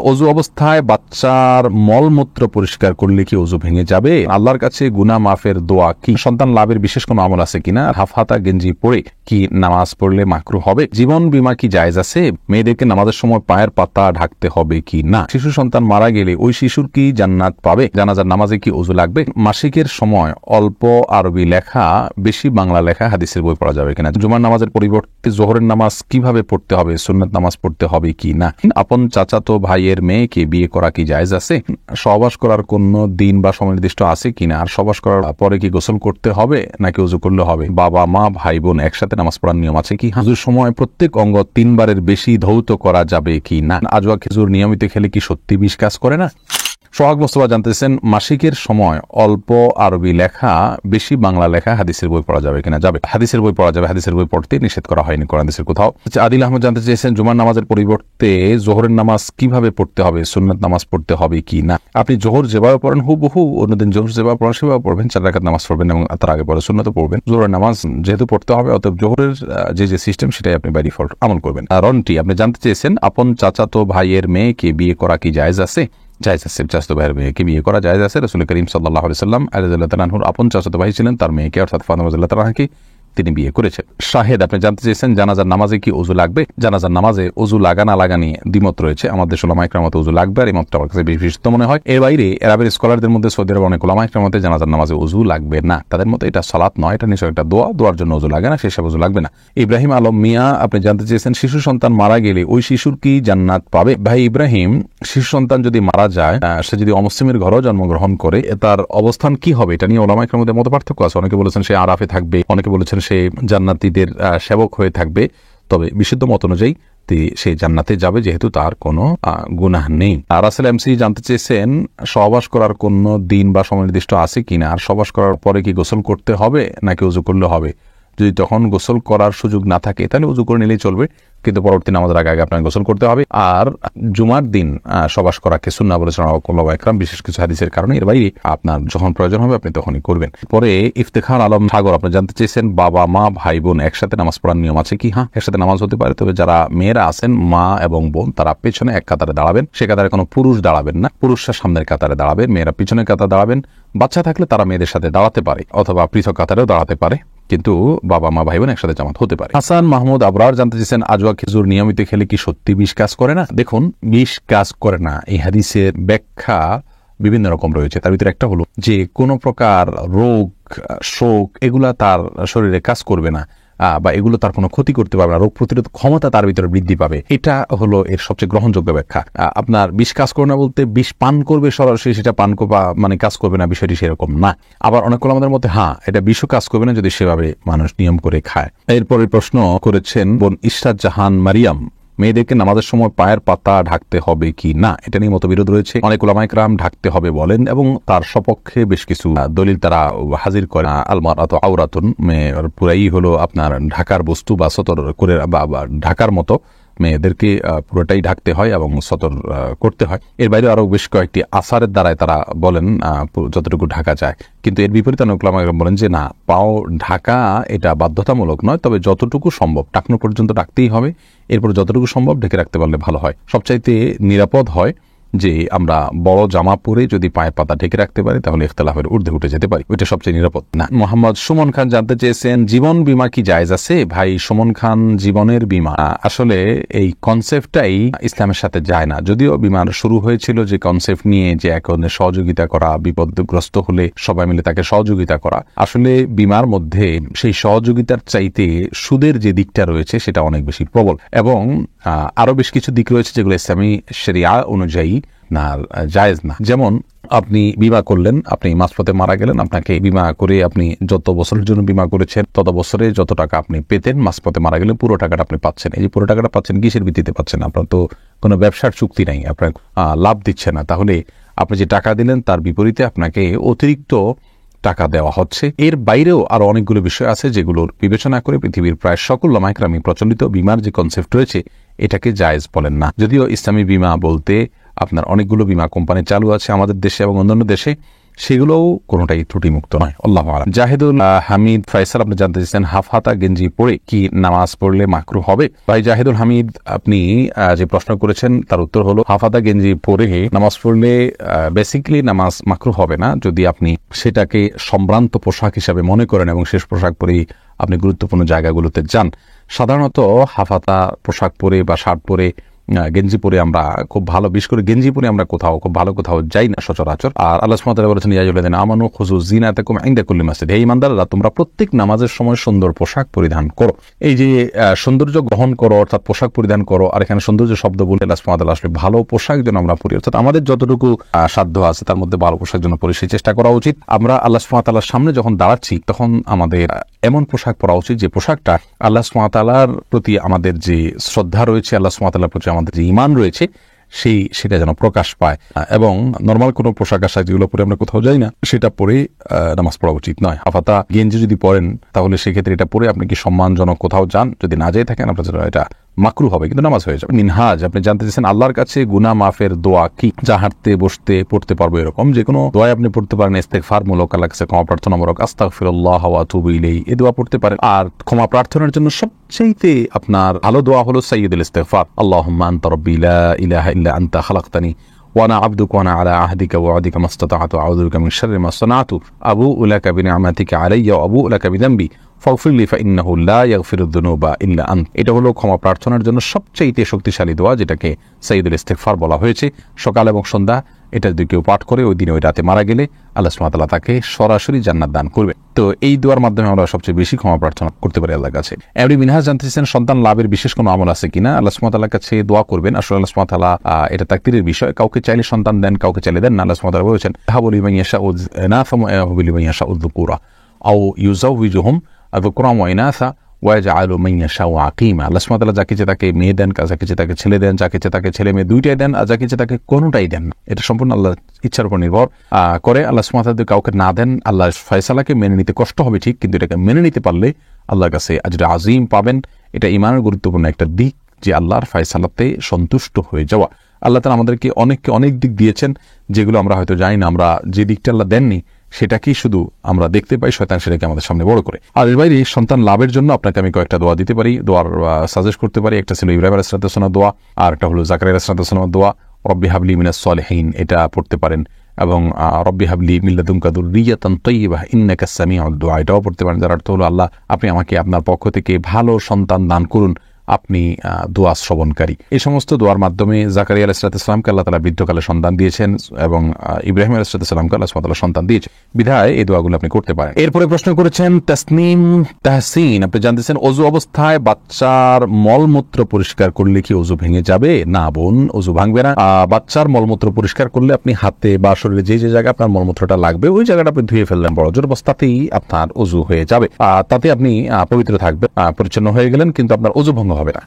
অজু অবস্থায় বাচ্চার মলমূত্র পরিষ্কার করলে কি অজু ভেঙে যাবে? আল্লাহর কাছে গুনাহ মাফের দোয়া কি? সন্তান লাভের বিশেষ কোনো আমল আছে কিনা? হাফহাতা গেঞ্জি পরে কি নামাজ পড়লে মাকরুহ হবে? জীবন বীমা কি জায়েজ আছে? মেয়েদেরকে নামাজের সময় পায়ের পাতা ঢাকতে হবে কি না? শিশু সন্তান মারা গেলে ওই শিশুর কি জান্নাত পাবে? জানাজার নামাজে কি অজু লাগবে? মাসিকের সময় অল্প আরবি লেখা বেশি বাংলা লেখা হাদিসের বই পড়া যাবে কিনা? জুমার নামাজের পরিবর্তে জোহরের নামাজ কিভাবে পড়তে হবে? সুন্নাত নামাজ পড়তে হবে কি না? আপন চাচাতো ভাইয়ের মেয়েকে বিয়ে করা কি জায়েজ আছে? সহবাস করার কোন দিন বা সময় নির্দিষ্ট আছে কিনা? আর সহবাস করার পরে কি গোসল করতে হবে নাকি ওযু করলে হবে? বাবা মা ভাই বোন একসাথে নামাজ পড়ার নিয়ম আছে কি? ওযুর সময় প্রত্যেক অঙ্গ 3 বারের বেশি ধৌত করা যাবে কি না? আজওয়া খেজুর নিয়মিত খেলে কি সত্যি বিষ কাজ করে না? সোহাগ মোস্তফা জানতেছেন মাসিকের সময় অল্প আরবি লেখা বেশি বাংলা লেখা হাদিসের বই পড়া যাবে কিনা? যাবে, হাদিসের বই পড়া যাবে। হাদিসের বই পড়তে নিষেধ করা হয়নি কোরআন হাদিসের কোথাও। আদিল আহমদ জানতে চেয়েছেন জুমার নামাজের পরিবর্তে জোহরের নামাজ কিভাবে পড়তে হবে? সুন্নাত নামাজ পড়তে হবে কি না? আপনি জোহর যেভাবে পড়েন হুবহু অন্যদিন জোহর যেভাবে পড়েন সেভাবে পড়বেন, 4 রাকাত নামাজ পড়বেন এবং তার আগে পরে সুন্নাতও পড়বেন। জোহরের নামাজ যেহেতু পড়তে হবে অতএব জোহরের যে সিস্টেম সেটাই আপনি বাই ডিফল্ট আমল করবেন। রনটি আপনি জানতে চেয়েছেন আপন চাচাতো ভাইয়ের মেয়েকে বিয়ে করা কি জায়েজ আছে? জায়েজ আছে। চাচাতো ভাইয়ের মেয়েকে বিয়ে করা জায়েজ আছে। রাসূল করিম সাল্লাল্লাহু আলাইহি ওয়াসাল্লাম আলী রাদিয়াল্লাহু আনহুর আপন চাচাতো ভাই ছিলেন, তার মেয়েকে অর্থাৎ ফাতেমা রাদিয়াল্লাহু আনহাকে তিনি বিয়ে করেছেন। শাহেদ আপনি জানতে চেয়েছেন জানাজার নামাজে কি ওযু লাগবে? জানাজার নামাজে ওযু লাগা না লাগা নিয়ে দ্বিমত রয়েছে। আমাদের উলামা ইকরাম মতে ওযু লাগবে, আর এই মতটা আমার কাছে বিশিষ্ট মনে হয়। এর বাইরে আরবের স্কলারদের মধ্যে সৌদি আরবের অনেক উলামা ইকরাম মতে জানাজার নামাজে ওযু লাগবে না। তাদের মতে এটা সালাত নয়, এটা নিশ্চয় একটা দোয়া, দোয়ার জন্য ওযু লাগে না, সেসব ওযু লাগবে না। ইব্রাহিম আলম মিয়া আপনি জানতে চেয়েছেন শিশু সন্তান মারা গেলে ওই শিশুর কি জান্নাত পাবে? ভাই ইব্রাহিম, শিশু সন্তান যদি মারা যায়, সে যদি অমুসলিমের ঘরেও জন্মগ্রহণ করে, তার অবস্থান কি হবে? এটা নিয়ে উলামা ইকরামের মধ্যে মতপার্থক্য আছে। অনেকে বলেছেন সে আরাফে থাকবে, অনেকে বলেছেন সে জান্নাতীদের সেবক হয়ে থাকবে। তবে বিশুদ্ধ মত অনুযায়ী সে জান্নাতে যাবে, যেহেতু তার কোনো গুনাহ নেই। আর রাসেল এমসি জানতে চেয়েছেন সহবাস করার কোন দিন বা সময় নির্দিষ্ট আছে কিনা? আর সহবাস করার পরে কি গোসল করতে হবে নাকি ওযু করলে হবে? যদি তখন গোসল করার সুযোগ না থাকে তাহলে ওযু করে নিলেই চলবে, কিন্তু পরবর্তী নামাজের আগে আপনাকে গোসল করতে হবে। আর জুমার দিন সহবাস করাকে সুন্নাহ বলেছেন উলামা ইকরাম বিশেষ কিছু হাদিসের কারণে। এর বাইরে আপনার যখন প্রয়োজন হবে আপনি তখনই করবেন। পরে ইফতেখার আলম সাগর আপনি জানতে চেয়েছেন বাবা মা ভাই বোন একসাথে নামাজ পড়ার নিয়ম আছে কি? হ্যাঁ, একসাথে নামাজ হতে পারে, তবে যারা মেয়েরা আছেন মা এবং বোন তারা পেছনে এক কাতারে দাঁড়াবেন। সে কাতারে কোনো পুরুষ দাঁড়াবেন না, পুরুষরা সামনের কাতারে দাঁড়াবেন, মেয়েরা পিছনের কাতারে দাঁড়াবেন। বাচ্চা থাকলে তারা মেয়েদের সাথে দাঁড়াতে পারে অথবা পৃথক কাতারেও দাঁড়াতে পারে, কিন্তু বাবা মা ভাই বোন একসাথে জামাত হতে পারে। হাসান মাহমুদ আবরার জানতে চেয়েছেন আজওয়া খেজুর নিয়মিত খেলে কি সত্যি বিষ কাজ করে না? দেখুন, বিষ কাজ করে না এই হাদিসের ব্যাখ্যা বিভিন্ন রকম রয়েছে। তার ভিতরে একটা হলো যে কোন প্রকার রোগ শোক এগুলা তার শরীরে কাজ করবে না, বা এগুলো তার কোনো ক্ষতি করতে পারবে না, রোগ প্রতিরোধ ক্ষমতা তার ভিতরে বৃদ্ধি পাবে। এটা হলো এর সবচেয়ে গ্রহণযোগ্য ব্যাখ্যা। আপনার বিষ কাজ করে না বলতে বিষ পান করবে সরাসরি সেটা পান মানে কাজ করবে না, বিষয়টি সেরকম না। আবার অনেক আমাদের মধ্যে এটা বিষও কাজ করবে না যদি সেভাবে মানুষ নিয়ম করে খায়। এরপরে প্রশ্ন করেছেন বোন ইশরাত জাহান মারিয়াম, মেয়েদেরকে নামাজের সময় পায়ের পাতা ঢাকতে হবে কি না, এটা নিয়ে মতবিরোধ রয়েছে। অনেক উলামা ইকরাম ঢাকতে হবে বলেন এবং তার সপক্ষে বেশ কিছু দলিল তারা হাজির করে। আল মারাতু আওরাতুন, মেয়ের পুরাই হলো আপনার ঢাকার বস্তু বা সতর করে বা ঢাকার মতো মেয়েদেরকে পুরোটাই ঢাকতে হয় এবং সতর করতে হয়। এর বাইরে আরো বেশ কয়েকটি আসারের দ্বারাই তারা বলেন যতটুকু ঢাকা যায়, কিন্তু এর বিপরীতে অনেক উলামা ইকরাম বলেন যে না, পাও ঢাকা এটা বাধ্যতামূলক নয়, তবে যতটুকু সম্ভব টাকনো পর্যন্ত ডাকতেই হবে, এরপর যতটুকু সম্ভব ঢেকে রাখতে পারলে ভালো হয়। সবচাইতে নিরাপদ হয় যে আমরা বড় জামা পরে যদি পায়ের পাতা ঢেকে রাখতে পারি তাহলে ইখতিলাফের ঊর্ধ্বে উঠে যেতে পারি, ওইটা সবচেয়ে নিরাপদ না। মোহাম্মদ সুমন খান জানতে চেয়েছেন জীবন বীমা কি জায়েজ আছে? ভাই সুমন খান, জীবনের বীমা আসলে এই কনসেপ্টটাই ইসলামের সাথে যায় না। যদিও বীমার শুরু হয়েছিল যে কনসেপ্ট নিয়ে যে এক অন্যের সহযোগিতা করা, বিপদগ্রস্ত হলে সবাই মিলে তাকে সহযোগিতা করা, আসলে বীমার মধ্যে সেই সহযোগিতার চাইতে সুদের যে দিকটা রয়েছে সেটা অনেক বেশি প্রবল, এবং আরো বেশ কিছু দিক রয়েছে যেগুলো ইসলামী শরিয়া অনুযায়ী না, জায়েজ না। যেমন আপনি বীমা করলেন, আপনি মাঝপথে মারা গেলেন, আপনাকে বীমা করে আপনি যত বছরের জন্য বীমা করেছেন তত বছরে যত টাকা আপনি পেতেন, মাঝপথে মারা গেলে পুরো টাকাটা আপনি পাচ্ছেন। এই যে পুরো টাকাটা পাচ্ছেন কিসের ভিত্তিতে পাচ্ছেন? আপনার তো কোনো ব্যবসার চুক্তি নাই, আপনার লাভ দিচ্ছে না, তাহলে আপনি যে টাকা দিলেন তার বিপরীতে আপনাকে অতিরিক্ত টাকা দেওয়া হচ্ছে। এর বাইরেও আরো অনেকগুলো বিষয় আছে যেগুলোর বিবেচনা করে পৃথিবীর প্রায় সকল উলামা ইকরামই প্রচলিত বীমার যে কনসেপ্ট রয়েছে এটাকে জায়েজ বলেন না। যদিও ইসলামী বীমা বলতে আপনার অনেকগুলো বীমা কোম্পানি চালু আছে আমাদের দেশে এবং অন্যান্য দেশে, সেগুলোও কোনোটাই ত্রুটিমুক্ত নয়। আল্লাহু আ'লাম। জাহিদুল হামিদ ফয়সাল আপনি জানতে চাইছেন হাফ হাতা গেঞ্জি পরে কি নামাজ পড়লে মাকরু হবে? ভাই জাহিদুল হামিদ, আপনি যে প্রশ্ন করেছেন তার উত্তর হলো হাফ হাতা গেঞ্জি পরে নামাজ পড়লে বেসিক্যালি নামাজ মাকরু হবে না, যদি আপনি সেটাকে সম্ভ্রান্ত পোশাক হিসাবে মনে করেন এবং শেষ পোশাক পরেই আপনি গুরুত্বপূর্ণ জায়গাগুলোতে যান। সাধারণত হাফ হাতা পোশাক পরে বা শার্ট পরে গেঞ্জি পরে আমরা খুব ভালো, বিশেষ করে গেঞ্জি পরে আমরা খুব ভালো কোথাও যাই না সচরাচর। আর আল্লাহ সুবহানাহু ওয়া তাআলা বলেছেন ইয়া আইয়ুহাল্লাযীনা আমানু খুযু যিনাতাকুম ইনদা কুল্লি মাসজিদ, হে ঈমানদাররা তোমরা প্রত্যেক নামাজের সময় সুন্দর পোশাক পরিধান করো। এই যে সৌন্দর্য গ্রহণ করো অর্থাৎ পোশাক পরিধান করো, আর এখানে সৌন্দর্য শব্দ বলে আল্লাহ সুবহানাহু ওয়া তাআলা আসলে ভালো পোশাক যেন আমরা পরি, অর্থাৎ আমাদের যতটুকু সাধ্য আছে তার মধ্যে ভালো পোশাক যেন পরি সেই চেষ্টা করা উচিত। আমরা আল্লাহ সুবহানাহু ওয়া তাআলার সামনে যখন দাঁড়াচ্ছি তখন আমাদের এমন পোশাক পরা উচিত যে পোশাকটা আল্লাহ সুবহানাহু ওয়া তাআলার প্রতি আমাদের যে শ্রদ্ধা রয়েছে, আল্লাহ সুবহানাহু ওয়া তাআলার প্রতি আমাদের যে ঈমান রয়েছে সেটা যেন প্রকাশ পায়। এবং নরমাল কোনো পোশাক আশাক যেগুলো পরে আমরা কোথাও যাই না সেটা পরে নামাজ পড়া উচিত নয়। হাফাতা গেঞ্জি যদি পরেন তাহলে সেক্ষেত্রে এটা পরে আপনি কি সম্মানজনক কোথাও যান, যদি না যেয়ে থাকেন আপনার জন্য এটা মাকরু হবে, কিন্তু নামাজ হয়ে যাবে। মিনহাজ আপনি জানতে চাইছেন আল্লাহর কাছে গুনাহ মাফের দোয়া কি, যা হাঁটতে বসতে পড়তে পারবো এরকম যে কোনো দোয়া আপনি পড়তে পারেন। ইস্তেগফার মূলক, আল্লাহর কাছে ক্ষমা প্রার্থনা মূলক, আস্তাগফিরুল্লাহ ওয়া আতুবু ইলাইহি, এই দোয়া পড়তে পারেন। আর ক্ষমা প্রার্থনার জন্য সবচেয়ে আপনার ভালো দোয়া হলো সাইয়্যিদুল ইস্তিগফার, আল্লাহুম্মা আনতা রাব্বি লা ইলাহা ইল্লা আনতা খালাকতানি ওয়ানা আবদুকা ওয়ানা আলা আহদিকা ওয়া ওয়াদিকা মাসতাতা'তু আউযু বিকা মিন শাররি মা সানা'তু আবু'ু লাকা বিনি'মাতিকা আলাইয়া ওয়া আবু'ু লাকা বিযামবি ফাগফিরলি ফাইন্নাহু লা ইয়াগফিরুয যুনুবা ইল্লা আনত। এটা হলো ক্ষমা প্রার্থনার জন্য সবচেয়ে শক্তিশালী দোয়া, যেটাকে সাইয়্যিদুল ইস্তিগফার বলা হয়েছে। সকাল এবং সন্ধ্যা এটা যদি কেউ পাঠ করে ওই দিনে ওই রাতে মারা গেলে আল্লাহ সুবহানাহু ওয়া তাআলা তাকে সরাসরি জান্নাত দান করবে। তো এই দোয়ার মাধ্যমে আমরা সবচেয়ে বেশি ক্ষমা প্রার্থনা করতে পারি আল্লাহর কাছে। এমনি মিনহাজ জানতে চাইছেন সন্তান লাভের বিশেষ কোনো আমল আছে কিনা, আল্লাহ সুবহানাহু ওয়া তাআলার কাছে দোয়া করবেন। আসলে আল্লাহ সুবহানাহু ওয়া তাআলা এটা তাকদীরের বিষয়, কাউকে চাইলে সন্তান দেন, কাউকে চাইলে দেন না। আল্লাহ সুবহানাহু ওয়া তাআলা বলেছেন হাবু লিমান ইয়াশাউ ইনাসা ওয়া ইয়াহাবু লিমান ইয়াশাউ যুকুরা আও ইউযাউযুহুম যুকরান ওয়া ইনাসা ওয়া ইয়াজআলু মান ইয়াশাউ আকিমা। আল্লাহ সুবহানাহু ওয়া তাআলা যাকে ইচ্ছে তাকে মেয়ে দেন, যাকে ইচ্ছে তাকে ছেলে দেন, যাকে ইচ্ছে তাকে ছেলে মেয়ে দুইটাই দেন, আর যাকে ইচ্ছে তাকে কোনোটাই দেন। এটা সম্পূর্ণ আল্লাহর ইচ্ছার উপর নির্ভর করে। আল্লাহ সুবহানাহু ওয়া তাআলা কাউকে না দেন, আল্লাহর ফয়সালাকে মেনে নিতে কষ্ট হবে ঠিক, কিন্তু এটাকে মেনে নিতে পারলে আল্লাহর কাছে আজর আজিম পাবেন। এটা ঈমানের গুরুত্বপূর্ণ একটা দিক যে আল্লাহর ফয়সালাতে সন্তুষ্ট হয়ে যাওয়া। আল্লাহ তাআলা আমাদেরকে অনেক দিক দিয়েছেন যেগুলো আমরা হয়তো জানি না। আমরা যে দিকটা আল্লাহ দেননি সেটাকেই শুধু আমরা দেখতে পাই, শয়তান সেটাকে আমাদের সামনে বড় করে। আর এর বাইরে সন্তান লাভের জন্য আপনাকে আমি কয়েকটা দোয়া দিতে পারি, দোয়ার সাজেস্ট করতে পারি। একটা ছিল ইব্রাহিম আলাইহিস সালামের দোয়া, আর একটা হলো জাকারিয়া আলাইহিস সালামের দোয়া, রব্বি হাবলি মিনাস সলিহিন, এটা পড়তে পারেন। এবং রব্বি হাবলি মিন লাদুনকা যুররিয়াতান তাইয়্যিবাহ ইন্নাকাস সামিউদ দুআ, এটাও পড়তে পারেন। যার অর্থ হলো আল্লাহ আপনি আমাকে আপনার পক্ষ থেকে ভালো সন্তান দান করুন, আপনি দোয়া শ্রবণকারী। এই সমস্ত দোয়ার মাধ্যমে জাকারিয়া আলাইহিস সালামকে আল্লাহ তাআলা বৃদ্ধকালে সন্তান দিয়েছেন এবং ইব্রাহিম আলাইহিস সালামকে আল্লাহ সুবহানাহু ওয়া তাআলা সন্তান দিয়েছেন, বিধায় এই দোয়াগুলো আপনি করতে পারেন। এরপরে প্রশ্ন করেছেন তাসনিম তাহসিন, আপনি জানতেছেন ওযু অবস্থায় বাচ্চার মলমূত্র পরিষ্কার করলে কি ওযু ভেঙে যাবে? না বোন, ওযু ভাঙবে না। বাচ্চার মলমূত্র পরিষ্কার করলে আপনি হাতে বা শরীরে যে জায়গায় আপনার মলমূত্রটা লাগবে ওই জায়গাটা আপনি ধুয়ে ফেললেন, বড়জোর অবস্থাতেই আপনার ওযু হয়ে যাবে। তাতে আপনি পবিত্র থাকবেন, পরিচ্ছন্ন হয়ে গেলেন, কিন্তু আপনার ওযু ভঙ্গ হবে না।